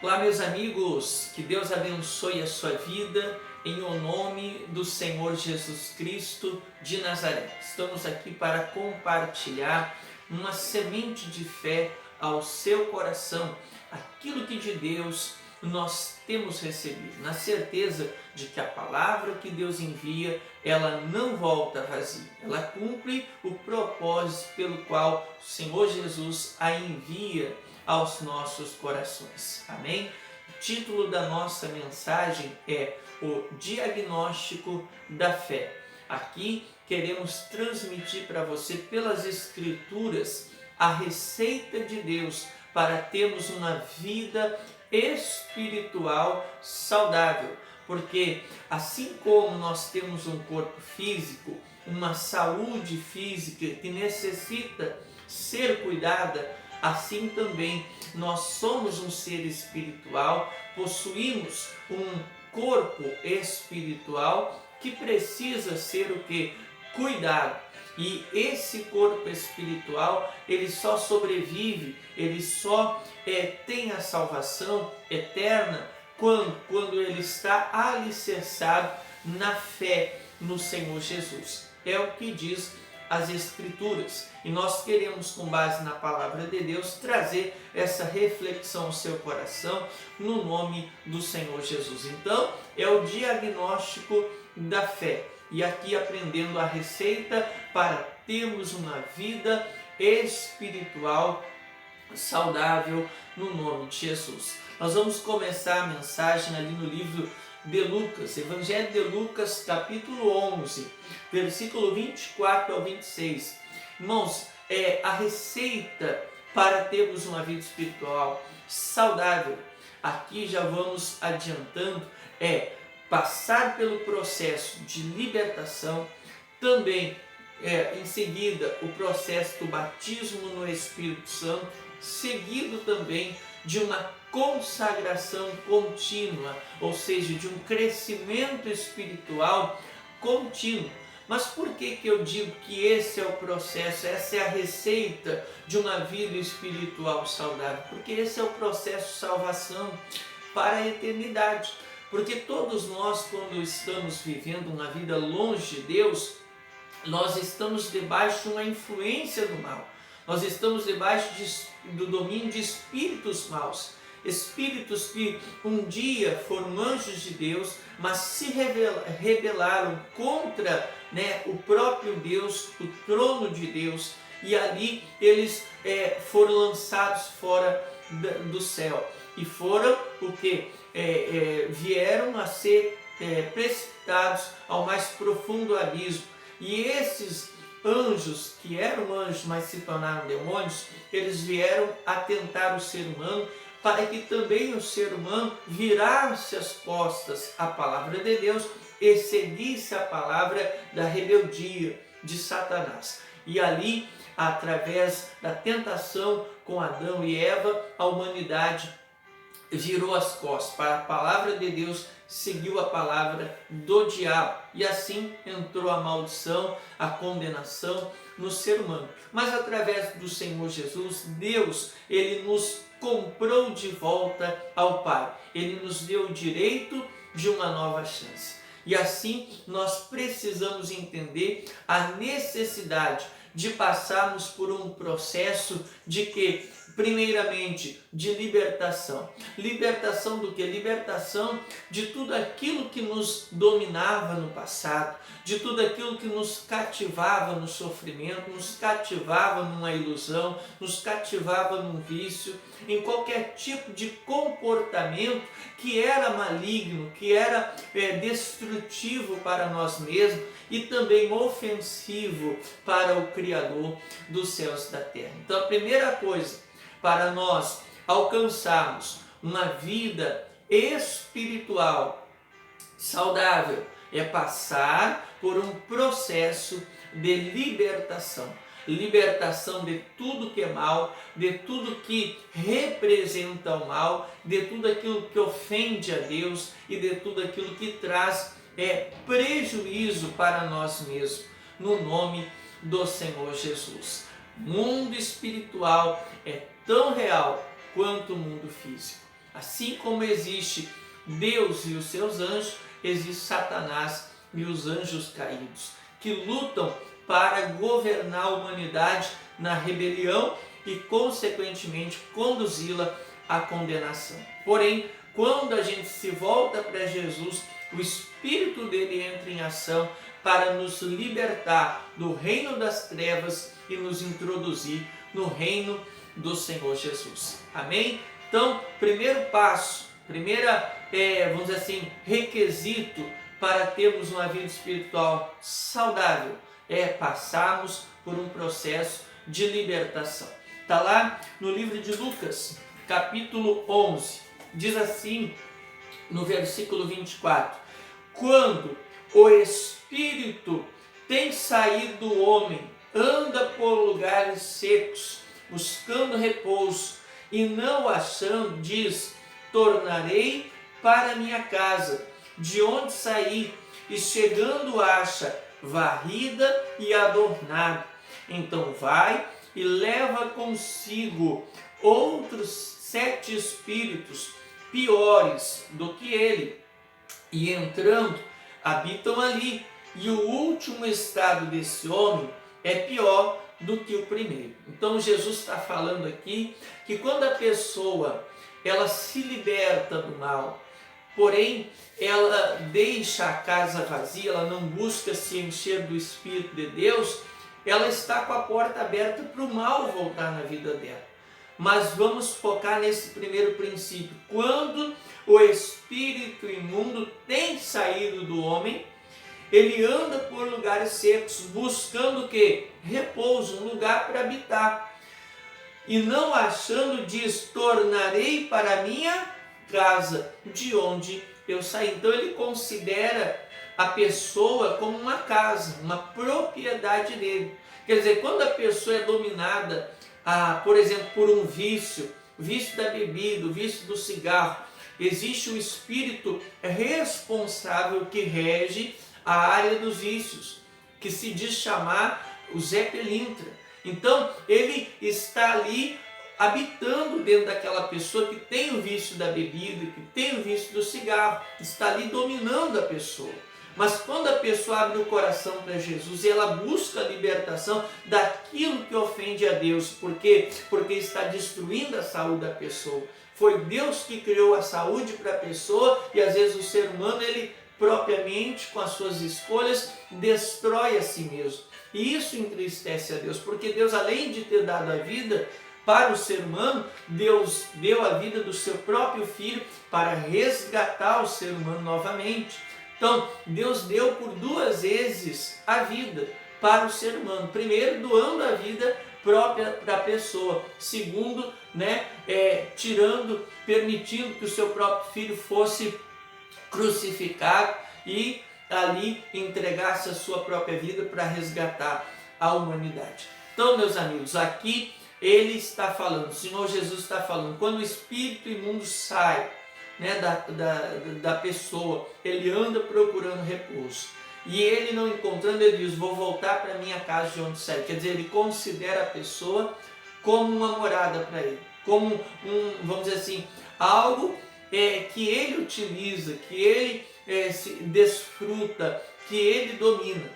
Olá, meus amigos, que Deus abençoe a sua vida em o nome do Senhor Jesus Cristo de Nazaré. Estamos aqui para compartilhar uma semente de fé ao seu coração, aquilo que de Deus nós temos recebido, na certeza de que a palavra que Deus envia, ela não volta vazia, ela cumpre o propósito pelo qual o Senhor Jesus a envia aos nossos corações. Amém? O título da nossa mensagem é o diagnóstico da fé. Aqui queremos transmitir para você pelas Escrituras a receita de Deus para termos uma vida espiritual saudável. Porque assim como nós temos um corpo físico, uma saúde física que necessita ser cuidada, assim também nós somos um ser espiritual, possuímos um corpo espiritual que precisa ser o que? Cuidado. E esse corpo espiritual, ele só sobrevive, ele só tem a salvação eterna quando ele está alicerçado na fé no Senhor Jesus. É o que diz as Escrituras. E nós queremos, com base na palavra de Deus, trazer essa reflexão ao seu coração no nome do Senhor Jesus. Então, é o diagnóstico da fé. E aqui aprendendo a receita para termos uma vida espiritual saudável no nome de Jesus. Nós vamos começar a mensagem ali no livro de Lucas, Evangelho de Lucas, capítulo 11, versículo 24 ao 26. Irmãos, a receita para termos uma vida espiritual saudável, aqui já vamos adiantando, passar pelo processo de libertação, também em seguida o processo do batismo no Espírito Santo, seguido também de uma consagração contínua, ou seja, de um crescimento espiritual contínuo. Mas por que eu digo que esse é o processo, essa é a receita de uma vida espiritual saudável? Porque esse é o processo de salvação para a eternidade. Porque todos nós, quando estamos vivendo uma vida longe de Deus, nós estamos debaixo de uma influência do mal. Nós estamos debaixo do domínio de espíritos maus. Espíritos que um dia foram anjos de Deus, mas se rebelaram contra o próprio Deus, o trono de Deus, e ali eles foram lançados fora do céu. E foram o que? Vieram a ser precipitados ao mais profundo abismo. E esses anjos, que eram anjos, mas se tornaram demônios, eles vieram a tentar o ser humano, para que também o ser humano virasse as costas à palavra de Deus e seguisse a palavra da rebeldia de Satanás. E ali, através da tentação com Adão e Eva, a humanidade virou as costas para a palavra de Deus, seguiu a palavra do diabo, e assim entrou a maldição, a condenação no ser humano. Mas através do Senhor Jesus, Deus, ele nos comprou de volta ao Pai. Ele nos deu o direito de uma nova chance. E assim nós precisamos entender a necessidade de passarmos por um processo de que, primeiramente, de libertação. Libertação do que? Libertação de tudo aquilo que nos dominava no passado, de tudo aquilo que nos cativava no sofrimento, nos cativava numa ilusão, nos cativava num vício, em qualquer tipo de comportamento que era maligno, que era destrutivo para nós mesmos e também ofensivo para o Criador dos céus e da terra. Então, a primeira coisa para nós alcançarmos uma vida espiritual saudável é passar por um processo de libertação. Libertação de tudo que é mal, de tudo que representa o mal, de tudo aquilo que ofende a Deus e de tudo aquilo que traz prejuízo para nós mesmos, no nome do Senhor Jesus. Mundo espiritual é tão real quanto o mundo físico. Assim como existe Deus e os seus anjos, existe Satanás e os anjos caídos, que lutam para governar a humanidade na rebelião e, consequentemente, conduzi-la à condenação. Porém, quando a gente se volta para Jesus, o Espírito dele entra em ação para nos libertar do reino das trevas e nos introduzir no reino do Senhor Jesus. Amém? Então, primeiro passo, vamos dizer assim, requisito para termos uma vida espiritual saudável é passarmos por um processo de libertação. Está lá no livro de Lucas, capítulo 11, diz assim no versículo 24: quando o Espírito tem saído do homem, anda por lugares secos, buscando repouso, e não achando, diz: tornarei para minha casa, de onde saí, e chegando acha varrida e adornada. Então vai e leva consigo outros 7 espíritos piores do que ele, e entrando habitam ali, e o último estado desse homem é pior do que o primeiro. Então Jesus está falando aqui que quando a pessoa ela se liberta do mal, porém ela deixa a casa vazia, ela não busca se encher do Espírito de Deus, ela está com a porta aberta para o mal voltar na vida dela. Mas vamos focar nesse primeiro princípio. Quando o espírito imundo tem saído do homem, ele anda por lugares secos, buscando o quê? Repouso, um lugar para habitar. E não achando, diz: tornarei para a minha casa, de onde eu saí. Então ele considera a pessoa como uma casa, uma propriedade dele. Quer dizer, quando a pessoa é dominada, por exemplo, por um vício da bebida, o vício do cigarro, existe um espírito responsável que rege a área dos vícios, que se diz chamar o Zé Pelintra. Então ele está ali habitando dentro daquela pessoa que tem o vício da bebida, que tem o vício do cigarro, está ali dominando a pessoa. Mas quando a pessoa abre o coração para Jesus e ela busca a libertação daquilo que ofende a Deus, por quê? Porque está destruindo a saúde da pessoa. Foi Deus que criou a saúde para a pessoa, e às vezes o ser humano, ele propriamente, com as suas escolhas, destrói a si mesmo. E isso entristece a Deus, porque Deus, além de ter dado a vida para o ser humano, Deus deu a vida do seu próprio Filho para resgatar o ser humano novamente. Então, Deus deu por 2 vezes a vida para o ser humano. Primeiro, doando a vida própria para a pessoa. Segundo, permitindo que o seu próprio Filho fosse crucificado e ali entregasse a sua própria vida para resgatar a humanidade. Então, meus amigos, aqui ele está falando, o Senhor Jesus está falando, quando o espírito imundo sai da pessoa, ele anda procurando repouso, e ele não encontrando, ele diz: vou voltar para minha casa de onde saí. Quer dizer, ele considera a pessoa como uma morada para ele, como vamos dizer assim, algo que ele utiliza, que ele se desfruta, que ele domina.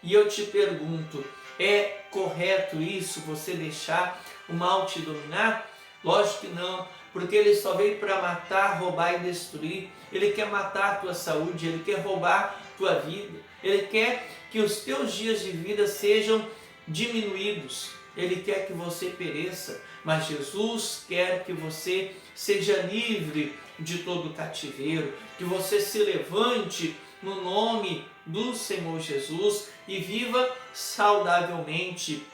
E eu te pergunto, é correto isso, você deixar o mal te dominar? Lógico que não, porque ele só veio para matar, roubar e destruir. Ele quer matar a tua saúde, ele quer roubar a tua vida, ele quer que os teus dias de vida sejam diminuídos, ele quer que você pereça, mas Jesus quer que você seja livre de todo cativeiro, que você se levante no nome do Senhor Jesus e viva saudavelmente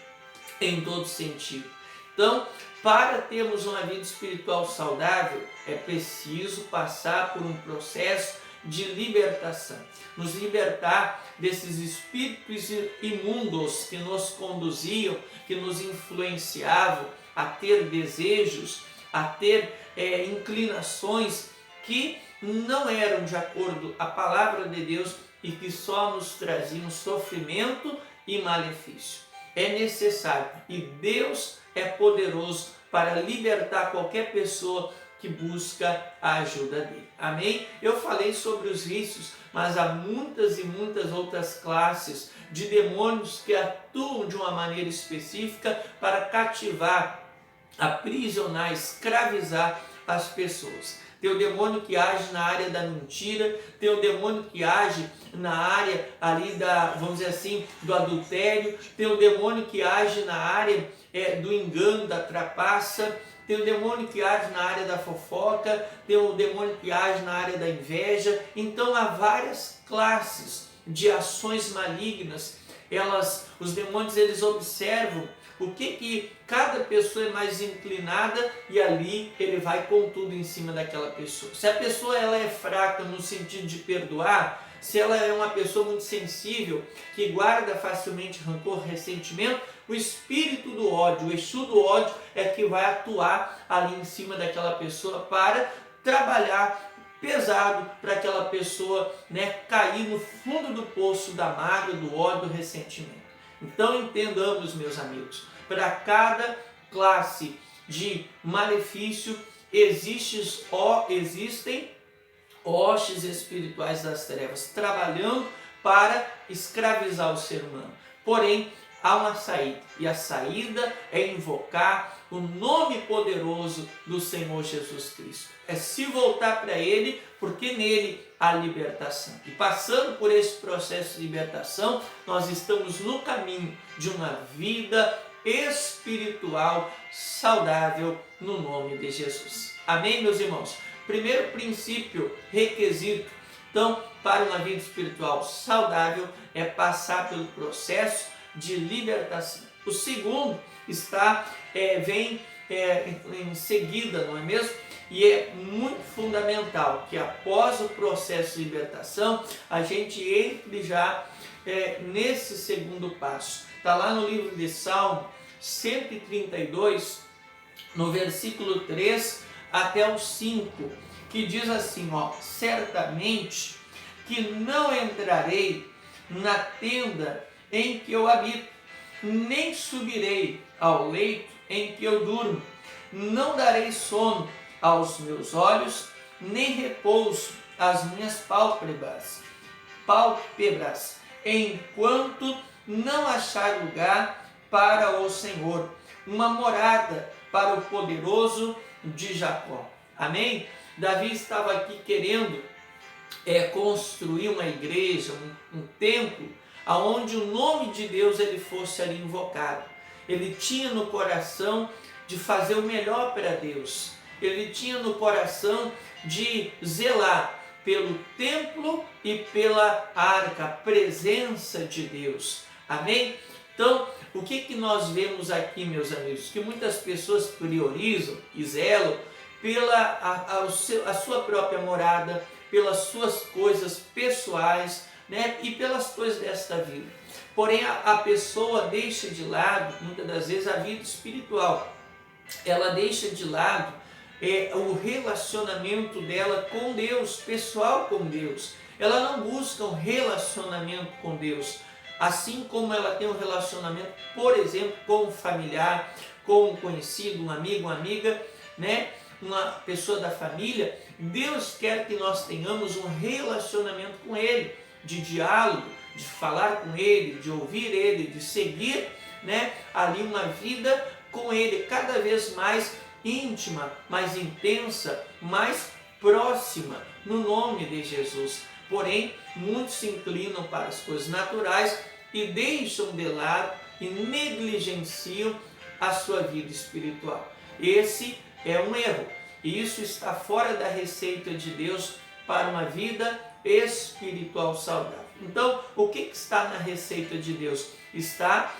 em todo sentido. Então, para termos uma vida espiritual saudável, é preciso passar por um processo de libertação. Nos libertar desses espíritos imundos que nos conduziam, que nos influenciavam a ter desejos, a ter inclinações que não eram de acordo com a palavra de Deus e que só nos traziam sofrimento e malefício. É necessário, e Deus é poderoso para libertar qualquer pessoa que busca a ajuda dele. Amém? Eu falei sobre os vícios, mas há muitas e muitas outras classes de demônios que atuam de uma maneira específica para cativar, aprisionar, escravizar as pessoas. Tem o demônio que age na área da mentira, tem o demônio que age na área ali da, vamos dizer assim, do adultério, tem o demônio que age na área do engano, da trapaça, tem o demônio que age na área da fofoca, tem o demônio que age na área da inveja. Então há várias classes de ações malignas. Os demônios, eles observam o que cada pessoa é mais inclinada e ali ele vai com tudo em cima daquela pessoa. Se a pessoa ela é fraca no sentido de perdoar, se ela é uma pessoa muito sensível, que guarda facilmente rancor, ressentimento, o espírito do ódio, o Exu do ódio é que vai atuar ali em cima daquela pessoa para trabalhar pesado para aquela pessoa, cair no fundo do poço da mágoa, do ódio, do ressentimento. Então entendamos, meus amigos, para cada classe de malefício existem hostes espirituais das trevas trabalhando para escravizar o ser humano. Porém, há uma saída, e a saída é invocar o nome poderoso do Senhor Jesus Cristo. É se voltar para Ele, porque nele há libertação. E passando por esse processo de libertação, nós estamos no caminho de uma vida espiritual saudável no nome de Jesus. Amém, meus irmãos? Primeiro princípio, requisito, então, para uma vida espiritual saudável é passar pelo processo de libertação. O segundo vem em seguida, não é mesmo? E é muito fundamental que após o processo de libertação, a gente entre já nesse segundo passo. Está lá no livro de Salmo 132, no versículo 3 até o 5, que diz assim, certamente que não entrarei na tenda em que eu habito, nem subirei ao leito em que eu durmo, não darei sono aos meus olhos, nem repouso às minhas pálpebras, enquanto não achar lugar para o Senhor, uma morada para o poderoso de Jacó. Amém? Davi estava aqui querendo construir uma igreja, um templo, aonde o nome de Deus ele fosse ali invocado. Ele tinha no coração de fazer o melhor para Deus. Ele tinha no coração de zelar pelo templo e pela arca, a presença de Deus. Amém? Então, o que nós vemos aqui, meus amigos? Que muitas pessoas priorizam e zelam pela a sua própria morada, pelas suas coisas pessoais, e pelas coisas desta vida. Porém, a pessoa deixa de lado, muitas das vezes, a vida espiritual. Ela deixa de lado o relacionamento dela com Deus, pessoal com Deus. Ela não busca um relacionamento com Deus, assim como ela tem um relacionamento, por exemplo, com um familiar, com um conhecido, um amigo, uma amiga, uma pessoa da família. Deus quer que nós tenhamos um relacionamento com Ele, de diálogo, de falar com Ele, de ouvir Ele, de seguir ali uma vida com Ele, cada vez mais íntima, mais intensa, mais próxima, no nome de Jesus. Porém, muitos se inclinam para as coisas naturais e deixam de lado e negligenciam a sua vida espiritual. Esse é um erro, e isso está fora da receita de Deus para uma vida espiritual saudável. Então, o que está na receita de Deus? Está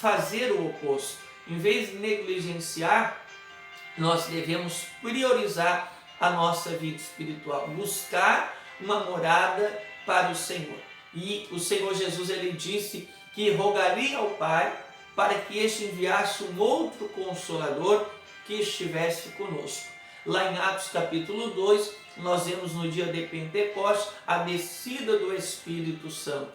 fazer o oposto. Em vez de negligenciar, nós devemos priorizar a nossa vida espiritual, buscar uma morada para o Senhor. E o Senhor Jesus, ele disse que rogaria ao Pai para que este enviasse um outro Consolador que estivesse conosco. Lá em Atos capítulo 2, nós vemos no dia de Pentecostes a descida do Espírito Santo,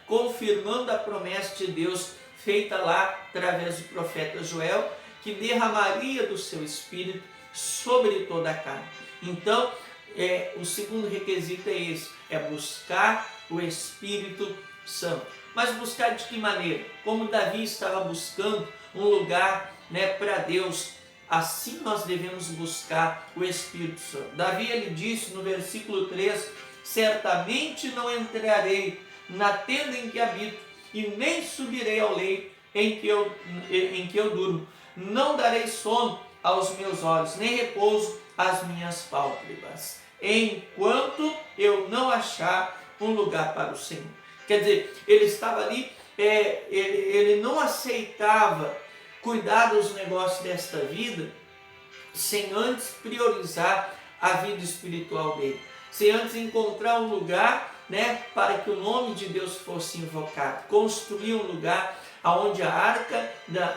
confirmando a promessa de Deus feita lá através do profeta Joel, que derramaria do seu Espírito sobre toda a carne. Então, o segundo requisito é esse, é buscar o Espírito Santo. Mas buscar de que maneira? Como Davi estava buscando um lugar, para Deus, assim nós devemos buscar o Espírito Santo. Davi, ele disse no versículo 3, certamente não entrarei na tenda em que habito, e nem subirei ao leito em que eu durmo. Não darei sono aos meus olhos, nem repouso às minhas pálpebras, enquanto eu não achar um lugar para o Senhor. Quer dizer, ele estava ali, ele não aceitava cuidar dos negócios desta vida sem antes priorizar a vida espiritual dele, sem antes encontrar um lugar, para que o nome de Deus fosse invocado, construir um lugar onde a arca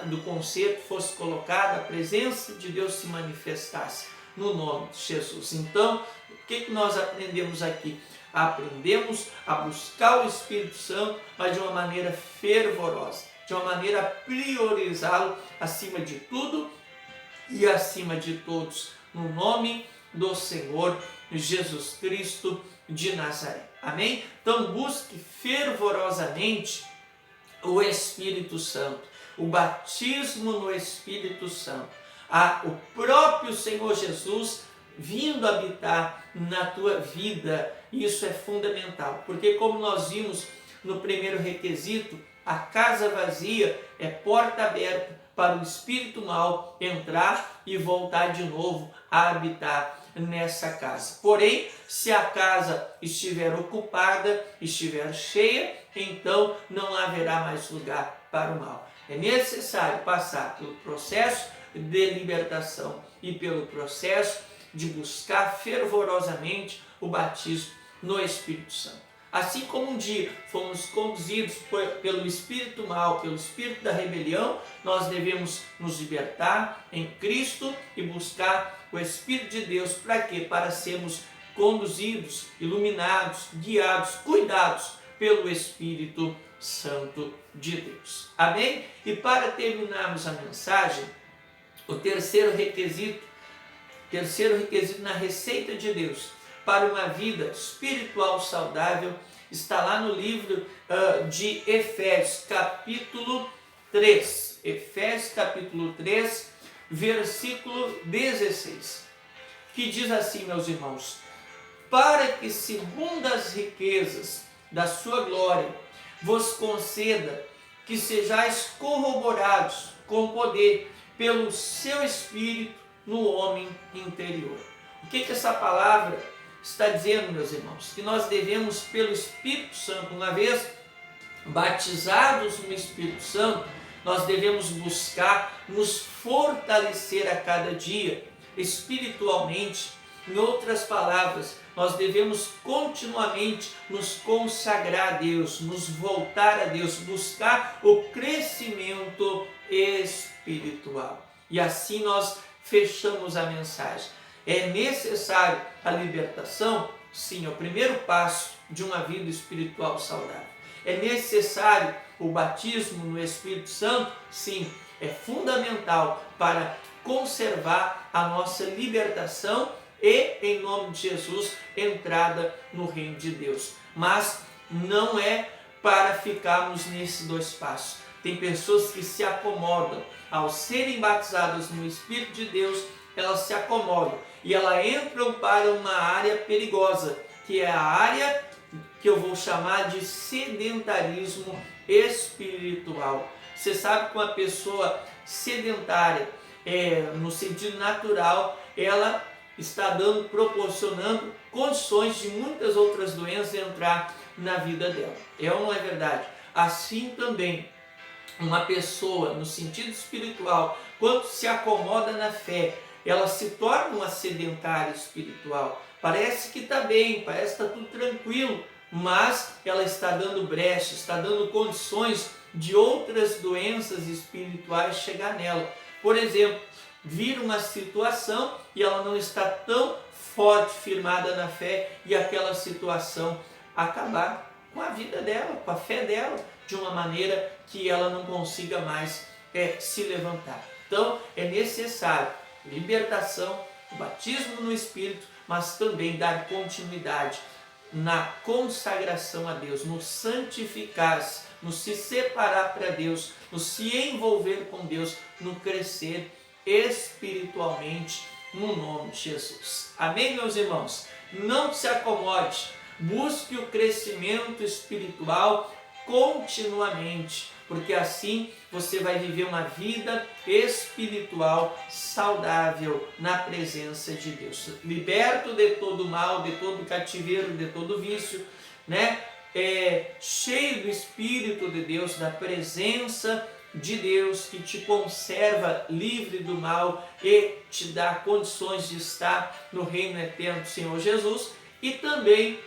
do concerto fosse colocada, a presença de Deus se manifestasse no nome de Jesus. Então, o que nós aprendemos aqui? Aprendemos a buscar o Espírito Santo, mas de uma maneira fervorosa, de uma maneira a priorizá-lo acima de tudo e acima de todos, no nome do Senhor Jesus Cristo de Nazaré. Amém? Então busque fervorosamente o Espírito Santo, o batismo no Espírito Santo, o próprio Senhor Jesus vindo habitar na tua vida. Isso é fundamental, porque como nós vimos no primeiro requisito, a casa vazia é porta aberta para o espírito mau entrar e voltar de novo a habitar nessa casa. Porém, se a casa estiver ocupada, estiver cheia, então não haverá mais lugar para o mal. É necessário passar pelo processo de libertação e pelo processo de buscar fervorosamente o batismo no Espírito Santo. Assim como um dia fomos conduzidos pelo espírito mau, pelo espírito da rebelião, nós devemos nos libertar em Cristo e buscar o Espírito de Deus. Para quê? Para sermos conduzidos, iluminados, guiados, cuidados pelo Espírito Santo de Deus. Amém? E para terminarmos a mensagem, o terceiro requisito na receita de Deus para uma vida espiritual saudável está lá no livro de Efésios, capítulo 3. Efésios, capítulo 3, versículo 16, que diz assim, meus irmãos: para que segundo as riquezas da sua glória vos conceda que sejais corroborados com poder pelo seu Espírito no homem interior. O que essa palavra está dizendo, meus irmãos? Que nós devemos, pelo Espírito Santo, uma vez batizados no Espírito Santo, nós devemos buscar nos fortalecer a cada dia espiritualmente. Em outras palavras, nós devemos continuamente nos consagrar a Deus, nos voltar a Deus, buscar o crescimento espiritual. E assim nós fechamos a mensagem. É necessário a libertação? Sim, é o primeiro passo de uma vida espiritual saudável. É necessário o batismo no Espírito Santo? Sim, é fundamental para conservar a nossa libertação e, em nome de Jesus, entrada no reino de Deus. Mas não é para ficarmos nesses dois passos. Tem pessoas que se acomodam ao serem batizadas no Espírito de Deus, elas se acomodam e elas entram para uma área perigosa, que é a área que eu vou chamar de sedentarismo espiritual. Você sabe que uma pessoa sedentária, no sentido natural, ela está proporcionando condições de muitas outras doenças entrar na vida dela. É ou não é verdade? Assim também, uma pessoa, no sentido espiritual, quando se acomoda na fé, ela se torna uma sedentária espiritual. Parece que está bem, parece que está tudo tranquilo, mas ela está dando brecha, está dando condições de outras doenças espirituais chegar nela. Por exemplo, vir uma situação e ela não está tão forte, firmada na fé, e aquela situação acabar com a vida dela, com a fé dela, de uma maneira que ela não consiga mais se levantar. Então é necessário libertação, batismo no Espírito, mas também dar continuidade na consagração a Deus, no santificar-se, no se separar para Deus, no se envolver com Deus, no crescer espiritualmente no nome de Jesus. Amém, meus irmãos? Não se acomode, busque o crescimento espiritual continuamente, porque assim você vai viver uma vida espiritual saudável na presença de Deus, liberto de todo mal, de todo cativeiro, de todo vício, né? Cheio do Espírito de Deus, da presença de Deus que te conserva livre do mal e te dá condições de estar no reino eterno do Senhor Jesus, e também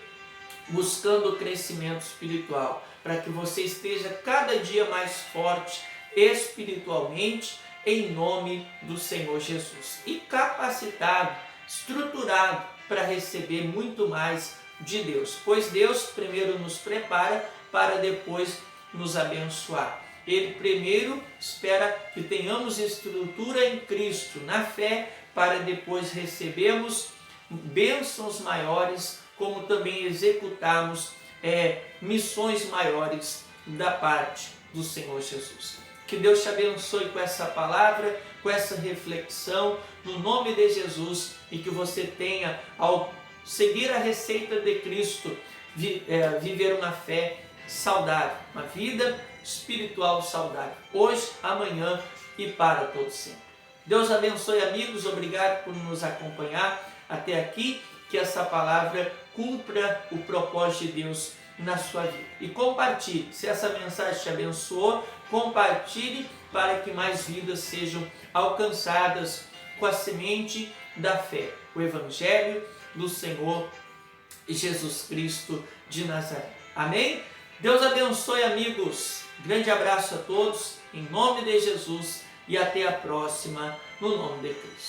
buscando o crescimento espiritual, para que você esteja cada dia mais forte espiritualmente, em nome do Senhor Jesus, e capacitado, estruturado para receber muito mais de Deus, pois Deus primeiro nos prepara para depois nos abençoar. Ele primeiro espera que tenhamos estrutura em Cristo, na fé, para depois recebermos bênçãos maiores, como também executarmos missões maiores da parte do Senhor Jesus. Que Deus te abençoe com essa palavra, com essa reflexão, no nome de Jesus, e que você tenha, ao seguir a receita de Cristo, viver uma fé saudável, uma vida espiritual saudável, hoje, amanhã e para todo sempre. Deus abençoe, amigos, obrigado por nos acompanhar até aqui, que essa palavra cumpra o propósito de Deus na sua vida. E compartilhe, se essa mensagem te abençoou, compartilhe para que mais vidas sejam alcançadas com a semente da fé, o Evangelho do Senhor Jesus Cristo de Nazaré. Amém? Deus abençoe, amigos. Grande abraço a todos, em nome de Jesus, e até a próxima, no nome de Cristo.